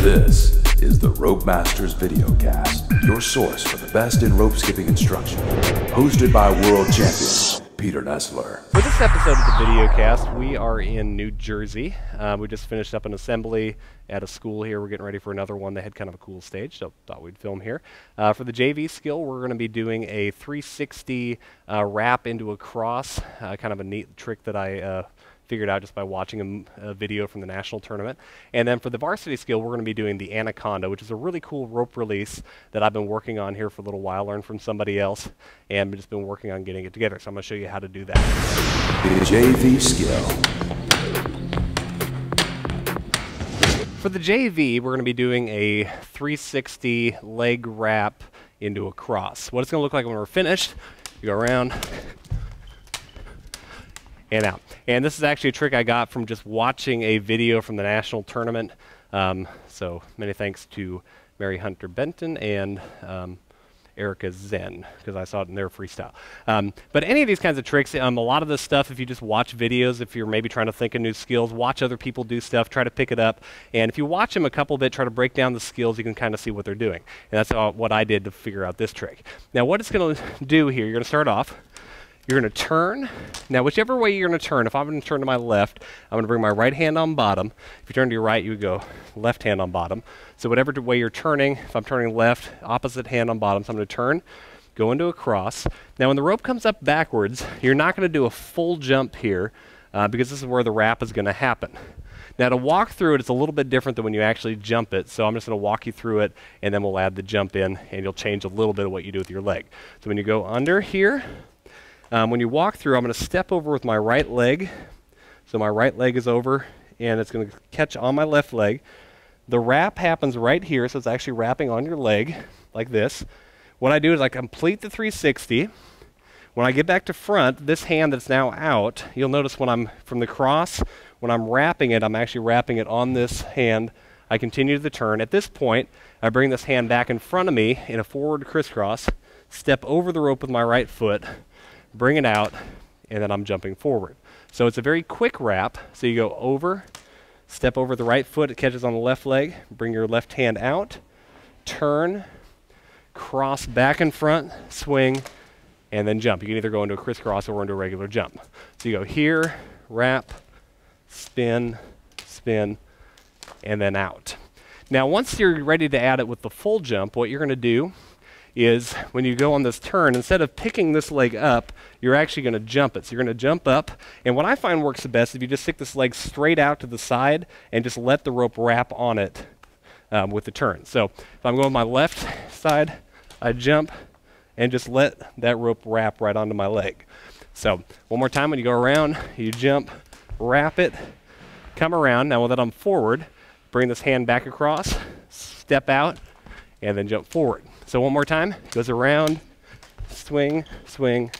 This is the Rope Masters Videocast, your source for the best in rope skipping instruction. Hosted by world champion Peter Nessler. For this episode of the Videocast, we are in New Jersey. We just finished up an assembly at a school here. We're getting ready for another one. They had kind of a cool stage, so thought we'd film here. For the JV skill, we're going to be doing a 360 wrap into a cross, kind of a neat trick that I figured out just by watching a video from the national tournament. And then for the varsity skill, we're going to be doing the anaconda, which is a really cool rope release that I've been working on here for a little while, learned from somebody else, and just been working on getting it together. So I'm going to show you how to do that. The JV skill. For the JV, we're going to be doing a 360 leg wrap into a cross. What it's going to look like when we're finished, you go around and out. And this is actually a trick I got from just watching a video from the national tournament. So many thanks to Mary Hunter Benton and Erica Zen, because I saw it in their freestyle. But any of these kinds of tricks, a lot of this stuff, if you just watch videos, if you're maybe trying to think of new skills, watch other people do stuff, try to pick it up. And if you watch them a couple bit, try to break down the skills, you can kind of see what they're doing. And that's what I did to figure out this trick. Now what it's going to do here, you're going to start off, you're going to turn. Now, whichever way you're going to turn, if I'm going to turn to my left, I'm going to bring my right hand on bottom. If you turn to your right, you would go left hand on bottom. So whatever way you're turning, if I'm turning left, opposite hand on bottom, so I'm going to turn, go into a cross. Now, when the rope comes up backwards, you're not going to do a full jump here because this is where the wrap is going to happen. Now, to walk through it, it's a little bit different than when you actually jump it. So I'm just going to walk you through it, and then we'll add the jump in, and you'll change a little bit of what you do with your leg. So when you go under here, when you walk through, I'm going to step over with my right leg. So my right leg is over, and it's going to catch on my left leg. The wrap happens right here, so it's actually wrapping on your leg like this. What I do is I complete the 360. When I get back to front, this hand that's now out, you'll notice when I'm from the cross, when I'm wrapping it, I'm actually wrapping it on this hand. I continue the turn. At this point, I bring this hand back in front of me in a forward crisscross, step over the rope with my right foot, bring it out, and then I'm jumping forward. So it's a very quick wrap. So you go over, step over the right foot, it catches on the left leg, bring your left hand out, turn, cross back in front, swing, and then jump. You can either go into a crisscross or into a regular jump. So you go here, wrap, spin, spin, and then out. Now once you're ready to add it with the full jump, what you're going to do is when you go on this turn, instead of picking this leg up, you're actually going to jump it. So you're going to jump up, and what I find works the best is if you just stick this leg straight out to the side and just let the rope wrap on it with the turn. So if I'm going my left side, I jump and just let that rope wrap right onto my leg. So one more time, when you go around, you jump, wrap it, come around. Now that I'm forward, bring this hand back across, step out, and then jump forward. So one more time, goes around, swing, swing,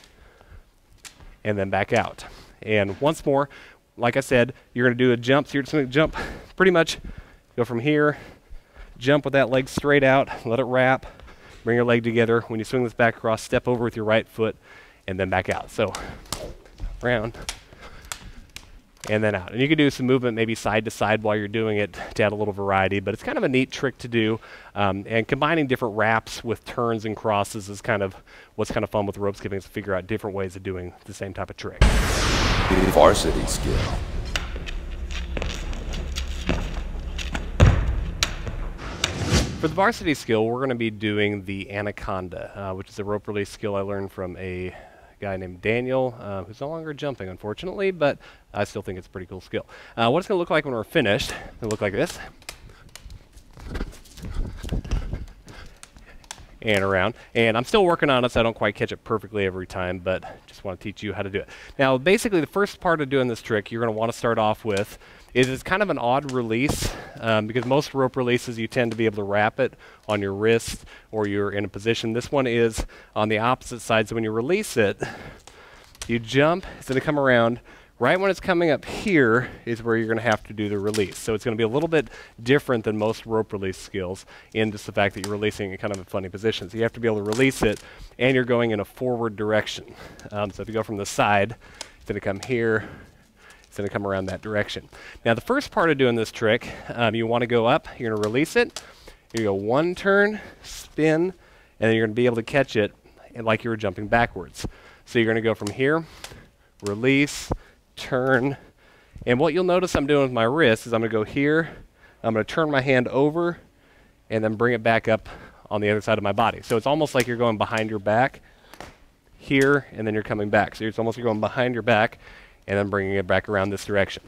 and then back out. And once more, like I said, you're going to do a jump. So you're just going to jump pretty much, go from here, jump with that leg straight out, let it wrap, bring your leg together. When you swing this back across, step over with your right foot, and then back out. So round, and then out. And you can do some movement maybe side to side while you're doing it to add a little variety, but it's kind of a neat trick to do. And combining different wraps with turns and crosses is kind of what's kind of fun with rope skipping, is to figure out different ways of doing the same type of trick. Varsity skill. For the varsity skill, we're going to be doing the anaconda, which is a rope release skill I learned from a guy named Daniel, who's no longer jumping, unfortunately, but I still think it's a pretty cool skill. What it's going to look like when we're finished, it'll look like this. And around. And I'm still working on it, so I don't quite catch it perfectly every time, but just want to teach you how to do it. Now, basically, the first part of doing this trick you're going to want to start off with is it's kind of an odd release, because most rope releases you tend to be able to wrap it on your wrist or you're in a position. This one is on the opposite side, so when you release it, you jump, it's going to come around. Right when it's coming up here is where you're going to have to do the release. So it's going to be a little bit different than most rope release skills in just the fact that you're releasing in kind of a funny position. So you have to be able to release it, and you're going in a forward direction. So if you go from the side, it's going to come here, It's going to come around that direction. Now the first part of doing this trick, you want to go up, you're going to release it, you go one turn, spin, and then you're going to be able to catch it like you were jumping backwards. So you're going to go from here, release, turn, and what you'll notice I'm doing with my wrist is I'm going to go here, I'm going to turn my hand over, and then bring it back up on the other side of my body. So it's almost like you're going behind your back here, and then you're coming back. So it's almost like you're going behind your back, and then bringing it back around this direction.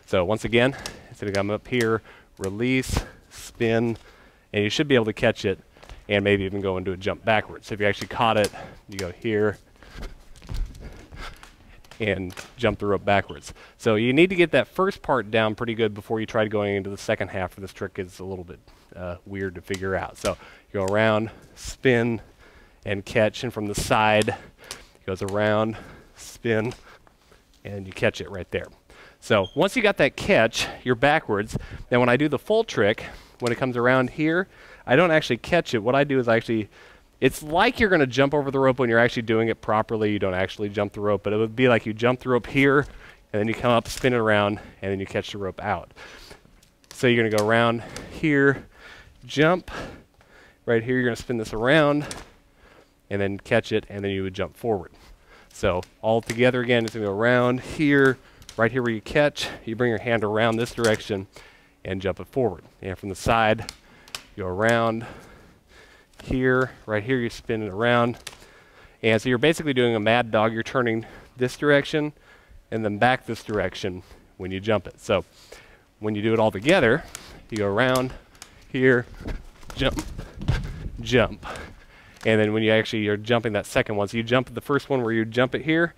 So once again, it's going to come up here, release, spin, and you should be able to catch it and maybe even go into a jump backwards. So if you actually caught it, you go here and jump the rope backwards. So you need to get that first part down pretty good before you try going into the second half, for this trick is a little bit weird to figure out. So you go around, spin, and catch, and from the side, it goes around, spin, and you catch it right there. So once you got that catch, you're backwards. Now when I do the full trick, when it comes around here, I don't actually catch it. What I do is it's like you're going to jump over the rope when you're actually doing it properly. You don't actually jump the rope, but it would be like you jump the rope here, and then you come up, spin it around, and then you catch the rope out. So you're going to go around here, jump. Right here, you're going to spin this around, and then catch it, and then you would jump forward. So all together again, it's going to go around here, right here where you catch, you bring your hand around this direction and jump it forward. And from the side, you go around here, right here you spin it around. And so you're basically doing a mad dog. You're turning this direction and then back this direction when you jump it. So when you do it all together, you go around here, jump, jump. And then when you're jumping that second one, so you jump the first one where you jump it here,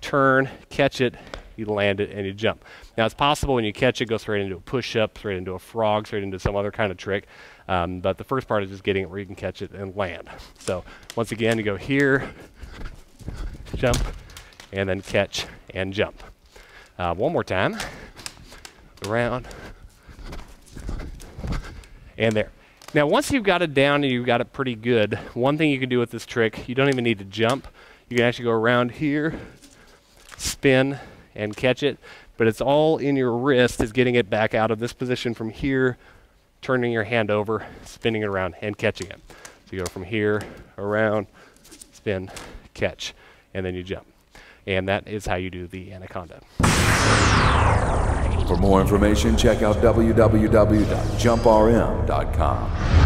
turn, catch it, you land it, and you jump. Now it's possible when you catch it, go straight into a push-up, straight into a frog, straight into some other kind of trick. But the first part is just getting it where you can catch it and land. So once again, you go here, jump, and then catch and jump. One more time. Around. And there. Now once you've got it down and you've got it pretty good, one thing you can do with this trick, you don't even need to jump. You can actually go around here, spin, and catch it. But it's all in your wrist, is getting it back out of this position from here, turning your hand over, spinning it around, and catching it. So you go from here, around, spin, catch, and then you jump. And that is how you do the anaconda. For more information, check out www.jumprm.com.